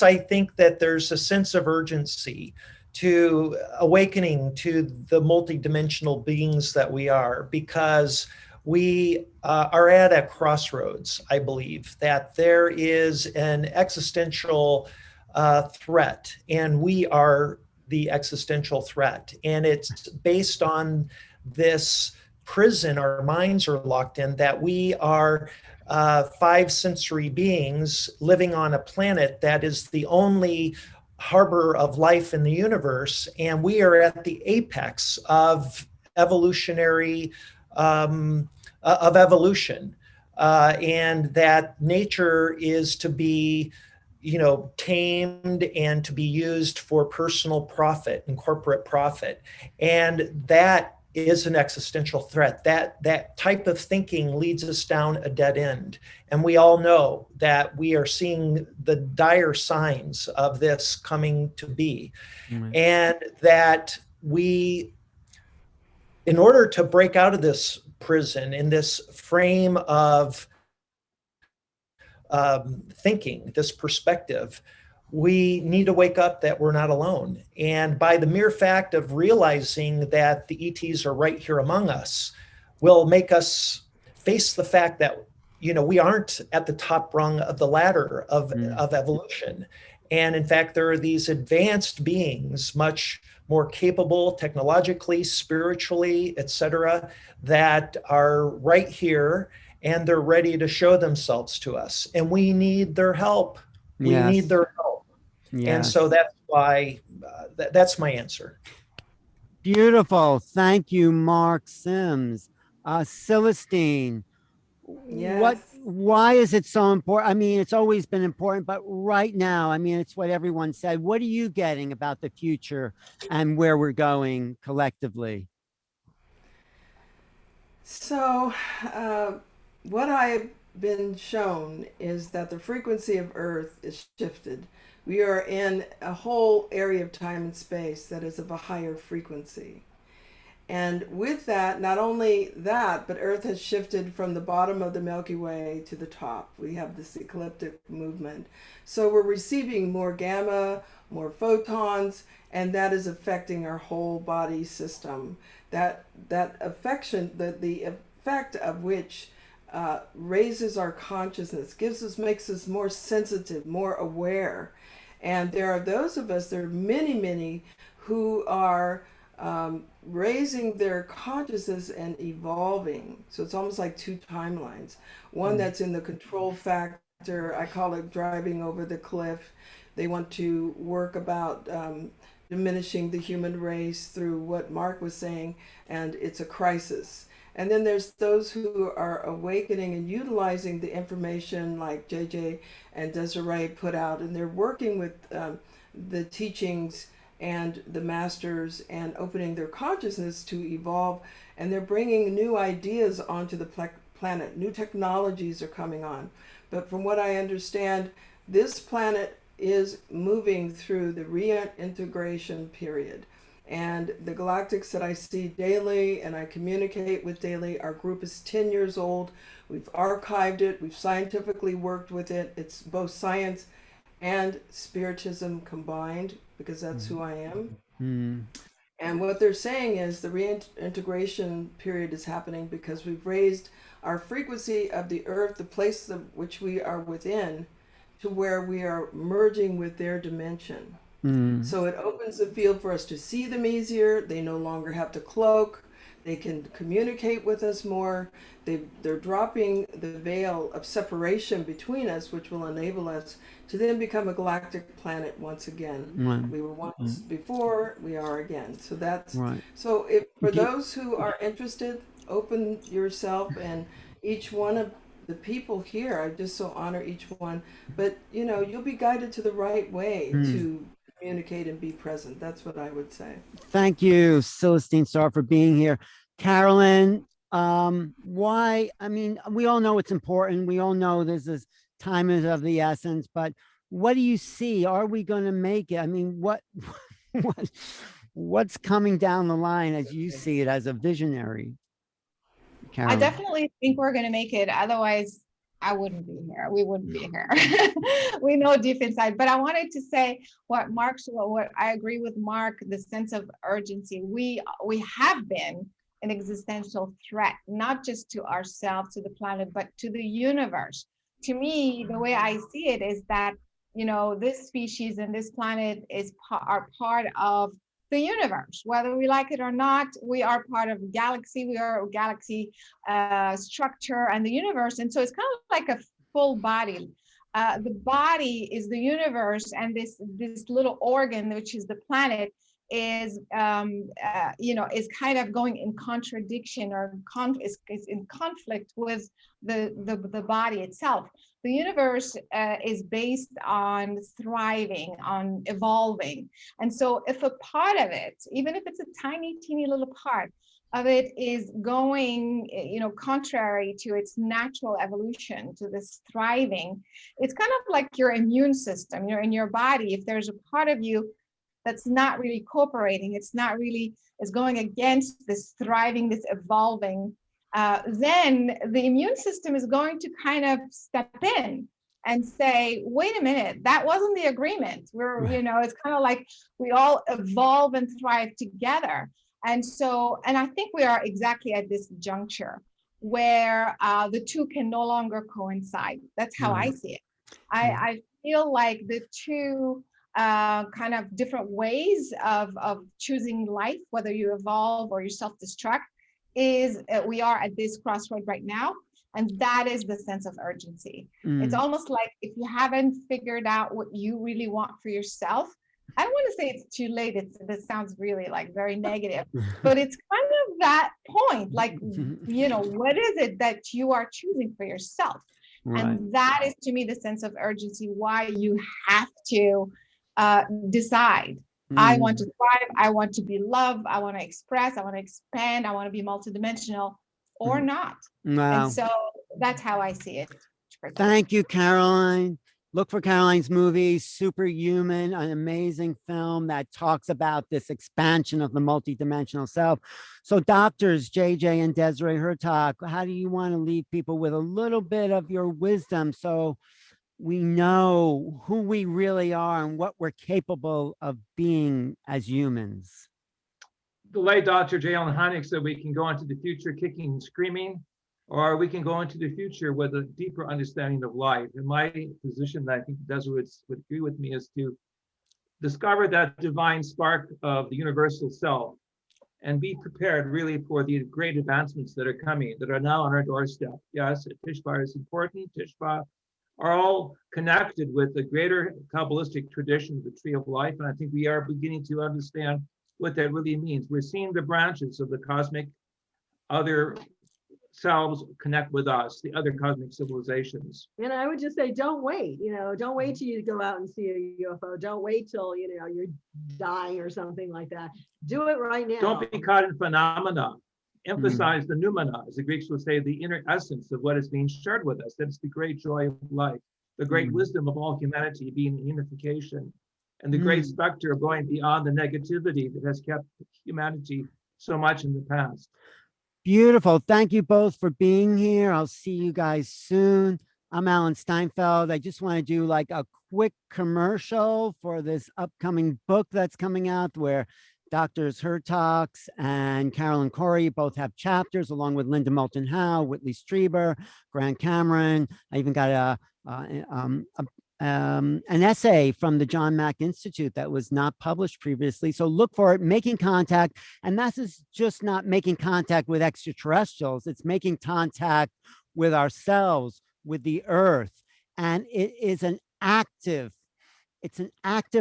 Speaker 6: I think that there's a sense of urgency to awakening to the multidimensional beings that we are, because we are at a crossroads. I believe that there is an existential threat, and we are the existential threat, and it's based on this prison our minds are locked in, that we are five sensory beings living on a planet that is the only harbor of life in the universe, and we are at the apex of evolutionary of evolution, and that nature is to be tamed and to be used for personal profit and corporate profit, and that is an existential threat. That type of thinking leads us down a dead end. And we all know that we are seeing the dire signs of this coming to be. Mm-hmm. And that we, in order to break out of this prison, in this frame of thinking, this perspective, we need to wake up that we're not alone. And by the mere fact of realizing that the ETs are right here among us will make us face the fact that, we aren't at the top rung of the ladder of evolution. And in fact, there are these advanced beings, much more capable technologically, spiritually, etc., that are right here, and they're ready to show themselves to us. And we need their help. We need their help. Yes. And so that's why, that's my answer.
Speaker 1: Beautiful. Thank you, Mark Sims. Celestine,
Speaker 5: yes.
Speaker 1: Why is it so important? I mean, it's always been important, but right now, I mean, it's what everyone said. What are you getting about the future and where we're going collectively?
Speaker 5: So, what I've been shown is that the frequency of Earth is shifted. We are in a whole area of time and space that is of a higher frequency. And with that, not only that, but Earth has shifted from the bottom of the Milky Way to the top. We have this ecliptic movement. So we're receiving more gamma, more photons, and that is affecting our whole body system. That affection, the effect of which raises our consciousness, makes us more sensitive, more aware. And there are those of us, there are many, who are raising their consciousness and evolving. So it's almost like two timelines. One that's in the control factor, I call it driving over the cliff. They want to work about diminishing the human race through what Mark was saying, and it's a crisis. And then there's those who are awakening and utilizing the information like JJ and Desiree put out, and they're working with the teachings and the masters and opening their consciousness to evolve, and they're bringing new ideas onto the planet. New technologies are coming on. But from what I understand, this planet is moving through the reintegration period. And the galactics that I see daily and I communicate with daily, our group is 10 years old. We've archived it. We've scientifically worked with it. It's both science and spiritism combined, because that's who I am. And what they're saying is the reintegration period is happening because we've raised our frequency of the earth, the place of which we are within, to where we are merging with their dimension. So it opens the field for us to see them easier. They no longer have to cloak. They can communicate with us more. They're dropping the veil of separation between us, which will enable us to then become a galactic planet once again. We were once before, we are again. So that's so. If for those who are interested, open yourself, and each one of the people here, I just so honor each one. But you'll be guided to the right way to communicate and be present. That's what I would say.
Speaker 1: Thank you, Celestine Star, for being here. Caroline, Why? I mean, we all know it's important. We all know this time is of the essence, but what do you see? Are we going to make it? I mean, what, what's coming down the line as you see it as a visionary,
Speaker 4: I
Speaker 1: Caroline?
Speaker 4: definitely think we're going to make it. Otherwise, I wouldn't be here. We wouldn't be here. We know deep inside. But I wanted to say what I agree with Mark, the sense of urgency. We have been an existential threat, not just to ourselves, to the planet, but to the universe. To me, the way I see it is that, this species and this planet are part of the universe, whether we like it or not. We are part of galaxy. We are a galaxy structure and the universe. And so it's kind of like a full body. The body is the universe, and this little organ, which is the planet, is kind of going in contradiction or is in conflict with the body itself. The universe is based on thriving, on evolving. And so if a part of it, even if it's a tiny, teeny little part of it, is going, contrary to its natural evolution, to this thriving, it's kind of like your immune system, in your body. If there's a part of you that's not really cooperating, it's going against this thriving, this evolving, then the immune system is going to kind of step in and say, wait a minute, that wasn't the agreement. It's kind of like we all evolve and thrive together. And I think we are exactly at this juncture where the two can no longer coincide. That's how I see it. I feel like the two kind of different ways of choosing life, whether you evolve or you self-destruct, is we are at this crossroad right now. And that is the sense of urgency. It's almost like if you haven't figured out what you really want for yourself, I don't want to say it's too late. This sounds really like very negative, but it's kind of that point, like, what is it that you are choosing for yourself? Right. And that is, to me, the sense of urgency, why you have to decide. I want to thrive. I want to be loved. I want to express. I want to expand. I want to be multidimensional or not. Wow. And so that's how I see it.
Speaker 1: Thank you, Caroline. Look for Caroline's movie, Superhuman, an amazing film that talks about this expansion of the multidimensional self. So doctors, JJ and Desiree Hurtak, how do you want to leave people with a little bit of your wisdom so we know who we really are and what we're capable of being as humans?
Speaker 3: The late Dr. J. Allen Hynek said we can go into the future kicking and screaming, or we can go into the future with a deeper understanding of life. And my position, that I think Desiree would agree with me, is to discover that divine spark of the universal self and be prepared really for the great advancements that are coming, that are now on our doorstep. Yes, Tishba is important. Tishba are all connected with the greater Kabbalistic tradition of the tree of life. And I think we are beginning to understand what that really means. We're seeing the branches of the cosmic other selves connect with us, the other cosmic civilizations.
Speaker 2: And I would just say, don't wait, don't wait till you go out and see a UFO. Don't wait till, you're dying or something like that. Do it right now.
Speaker 3: Don't be caught in phenomena. Emphasize the noumena, as the Greeks would say, the inner essence of what is being shared with us. That's the great joy of life, the great wisdom of all humanity being unification, and the great specter of going beyond the negativity that has kept humanity so much in the past.
Speaker 1: Beautiful. Thank you both for being here. I'll see you guys soon. I'm Alan Steinfeld. I just want to do like a quick commercial for this upcoming book that's coming out, where Doctors Hurtak and Caroline Cory both have chapters, along with Linda Moulton Howe, Whitley Strieber, Grant Cameron. I even got an essay from the John Mack Institute that was not published previously. So look for it, Making Contact. And that is just not making contact with extraterrestrials. It's making contact with ourselves, with the earth. And it is an active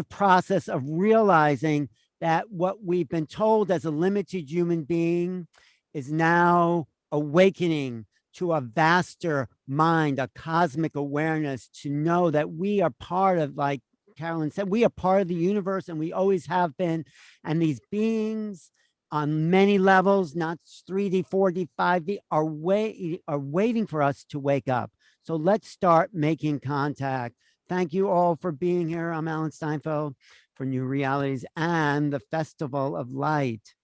Speaker 1: process of realizing that what we've been told as a limited human being is now awakening to a vaster mind, a cosmic awareness, to know that we are part of, like Caroline said, we are part of the universe, and we always have been. And these beings on many levels, not 3D, 4D, 5D, are waiting for us to wake up. So let's start making contact. Thank you all for being here. I'm Alan Steinfeld for New Realities and the Festival of Light.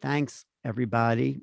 Speaker 1: Thanks, everybody.